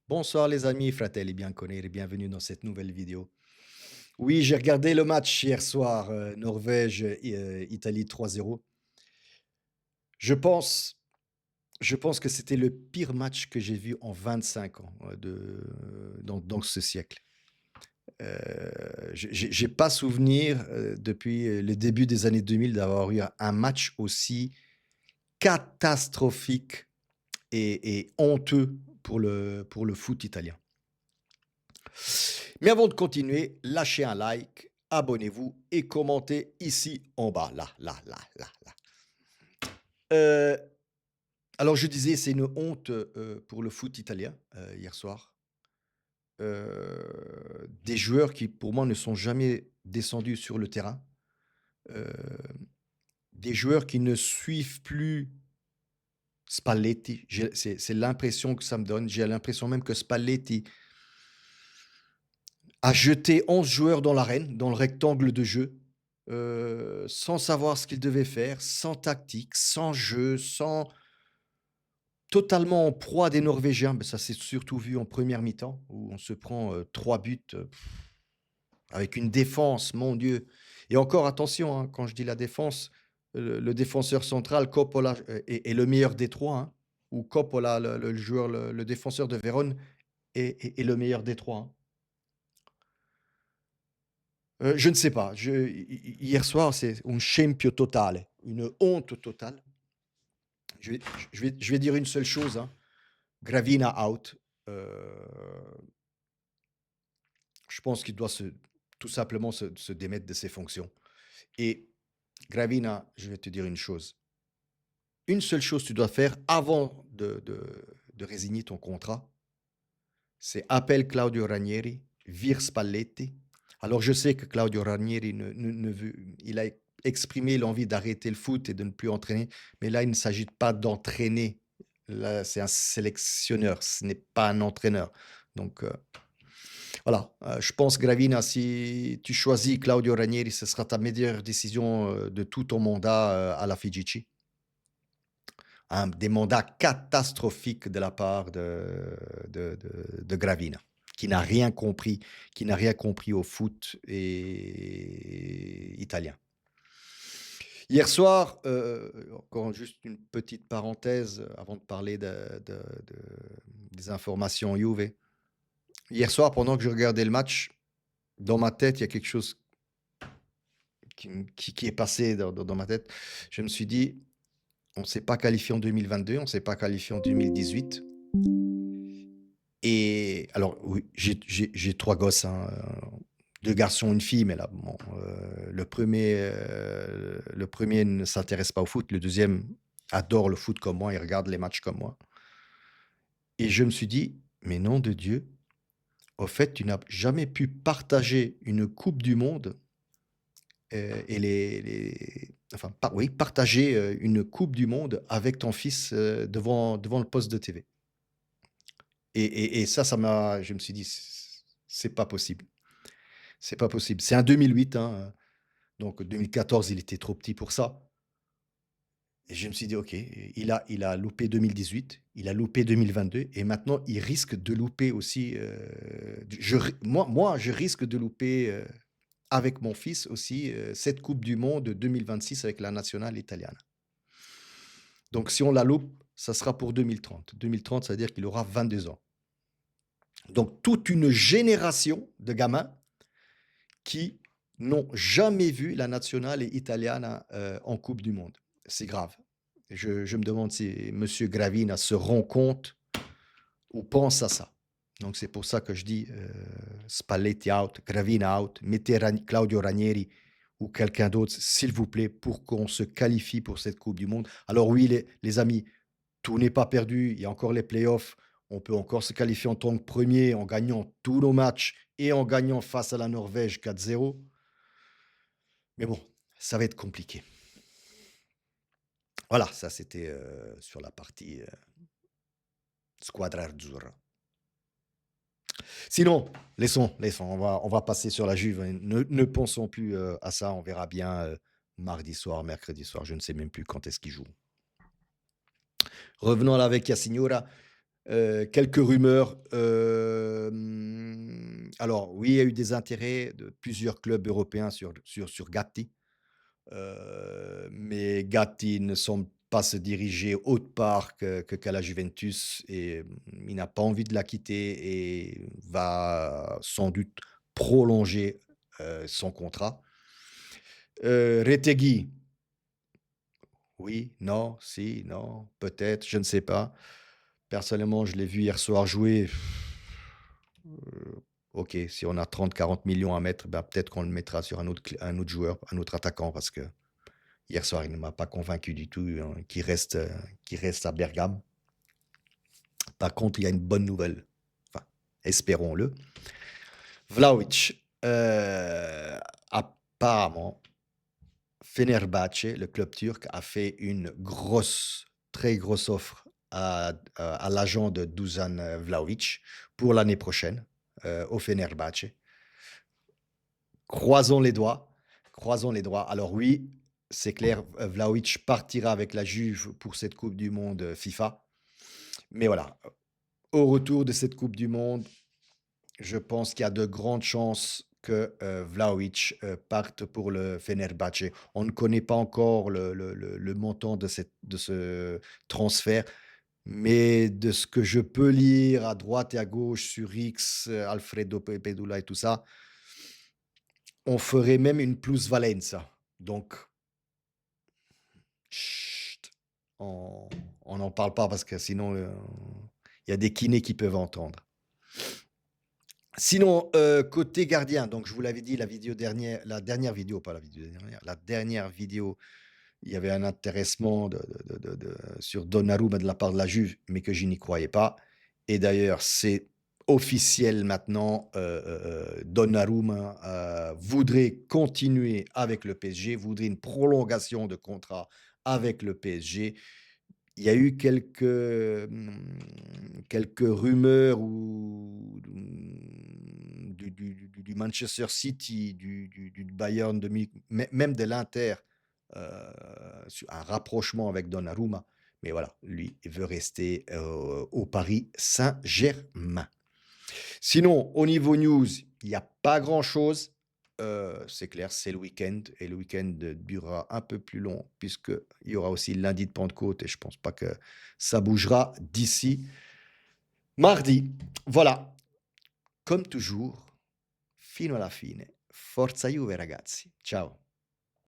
Bonsoir les amis, fratelli bianconeri, bienvenue dans cette nouvelle vidéo. Oui, j'ai regardé le match hier soir, Norvège-Italie 3-0. Je pense, je pense que c'était le pire match que j'ai vu en 25 ans dans ce siècle. J'ai pas souvenir depuis le début des années 2000 d'avoir eu un match aussi catastrophique et honteux pour le foot italien. Mais avant de continuer, lâchez un like, abonnez-vous et commentez ici en bas. Là. Euh, alors je disais, c'est une honte pour le foot italien hier soir. Des joueurs qui, pour moi, ne sont jamais descendus sur le terrain. Euh, des joueurs qui ne suivent plus Spalletti. C'est l'impression que ça me donne. J'ai l'impression même que Spalletti a jeté 11 joueurs dans l'arène, dans le rectangle de jeu, sans savoir ce qu'il devait faire, sans tactique, sans jeu, sans totalement en proie des Norvégiens. Mais ça s'est surtout vu en première mi-temps, où on se prend 3 buts avec une défense, mon Dieu. Et encore, attention, hein, quand je dis la défense, le défenseur central, Coppola, est le meilleur des trois. Hein, ou Coppola, le joueur, le défenseur de Vérone, est le meilleur des trois. Hein. Je ne sais pas. Hier soir, c'est un scempio totale, une honte totale. Je vais, je vais dire une seule chose. Hein. Gravina out. Euh, je pense qu'il doit tout simplement se démettre de ses fonctions. Et Gravina, je vais te dire une chose. Une seule chose que tu dois faire avant de résigner ton contrat, c'est appelle Claudio Ranieri, vire Spalletti. Alors je sais que Claudio Ranieri ne veut, il a exprimé l'envie d'arrêter le foot et de ne plus entraîner, mais là il ne s'agit pas d'entraîner. Là c'est un sélectionneur, ce n'est pas un entraîneur. Donc voilà, je pense Gravina, si tu choisis Claudio Ranieri, ce sera ta meilleure décision de tout ton mandat à la Fidjici. Des mandats catastrophiques de la part de Gravina, qui n'a rien compris au foot italien. Hier soir, encore juste une petite parenthèse avant de parler des informations Juve. Hier soir, pendant que je regardais le match, dans ma tête, il y a quelque chose qui est passé dans ma tête. Je me suis dit, on ne s'est pas qualifié en 2022, on ne s'est pas qualifié en 2018. Et alors, oui, j'ai trois gosses, hein, deux garçons, une fille, mais là, bon, le premier ne s'intéresse pas au foot, le deuxième adore le foot comme moi, il regarde les matchs comme moi. Et je me suis dit, mais nom de Dieu, au fait, tu n'as jamais pu partager une Coupe du Monde et enfin, oui, partager une Coupe du Monde avec ton fils devant le poste de TV. Et ça m'a, je me suis dit, c'est pas possible. C'est pas possible. C'est un 2008, hein, donc 2014, il était trop petit pour ça. Et je me suis dit, OK, il a loupé 2018, il a loupé 2022, et maintenant, il risque de louper aussi. Moi, je risque de louper avec mon fils aussi cette Coupe du Monde 2026 avec la nationale italienne. Donc, si on la loupe, ça sera pour 2030. 2030, ça veut dire qu'il aura 22 ans. Donc, toute une génération de gamins qui n'ont jamais vu la nationale italienne en Coupe du Monde. C'est grave. Je me demande si M. Gravina se rend compte ou pense à ça. Donc c'est pour ça que je dis Spalletti out, Gravina out, mettez Claudio Ranieri ou quelqu'un d'autre, s'il vous plaît, pour qu'on se qualifie pour cette Coupe du Monde. Alors oui, les amis, tout n'est pas perdu. Il y a encore les playoffs. On peut encore se qualifier en tant que premier en gagnant tous nos matchs et en gagnant face à la Norvège 4-0. Mais bon, ça va être compliqué. Voilà, ça c'était sur la partie Squadra Azzurra. Sinon, laissons, on va passer sur la Juve. Ne pensons plus à ça, on verra bien mardi soir, mercredi soir, je ne sais même plus quand est-ce qu'ils jouent. Revenons à la Vecchia Signora. Quelques rumeurs, alors oui, il y a eu des intérêts de plusieurs clubs européens sur Gatti, mais Gatti ne semble pas se diriger autre part qu'à la Juventus et il n'a pas envie de la quitter et va sans doute prolonger, son contrat. Retegui, oui, non, si, non, peut-être, je ne sais pas. Personnellement, je l'ai vu hier soir jouer. OK, si on a 30-40 millions à mettre, ben, peut-être qu'on le mettra sur un autre joueur, un autre attaquant parce que hier soir, il ne m'a pas convaincu du tout, hein, qu'il reste à Bergame. Par contre, il y a une bonne nouvelle, enfin, espérons-le. Vlahovic, apparemment, Fenerbahçe, le club turc, a fait une grosse, très grosse offre à l'agent de Dusan Vlahovic pour l'année prochaine, au Fenerbahçe. Croisons les doigts, croisons les doigts. Alors oui, c'est clair, Vlahovic partira avec la Juve pour cette coupe du monde, FIFA. Mais voilà, au retour de cette coupe du monde, je pense qu'il y a de grandes chances que, Vlahovic, parte pour le Fenerbahçe. On ne connaît pas encore le montant de ce transfert, mais de ce que je peux lire à droite et à gauche sur X, Alfredo Pepedula et tout ça, on ferait même une plusvalenza. Donc, chut, on n'en parle pas parce que sinon, il y a des kinés qui peuvent entendre. Sinon, côté gardien, donc je vous l'avais dit la dernière vidéo, pas la vidéo dernière, la dernière vidéo, il y avait un intéressement sur Donnarumma de la part de la Juve, mais que je n'y croyais pas et d'ailleurs, c'est officiel maintenant, Donnarumma, voudrait continuer avec le PSG, voudrait une prolongation de contrat avec le PSG. Il y a eu quelques rumeurs du Manchester City, du Bayern de Munich, même de l'Inter, sur un rapprochement avec Donnarumma. Mais voilà, lui, il veut rester, au Paris Saint-Germain. Sinon, au niveau news, il y a pas grand-chose. C'est clair, c'est le week-end et le week-end durera un peu plus long puisqu'il y aura aussi le lundi de Pentecôte et je pense pas que ça bougera d'ici mardi. Voilà, comme toujours, fino alla fine. Forza Juve ragazzi. Ciao.